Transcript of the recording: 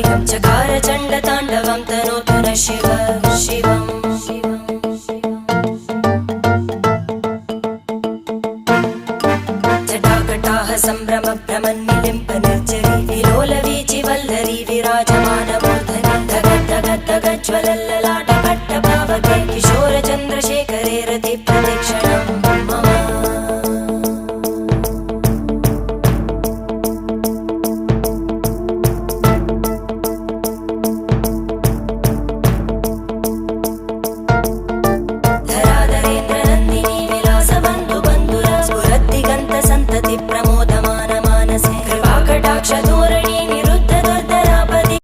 कायं चकार चण्डताण्डवं तनोतु न शिव शिवम् जटाकटाह सम्भ्रम भ्रमन्निलिम्प निर्जरी विलोलवीचि वल्लरी विराजमानमूर्धनि धग धग धग ज्वलल्ल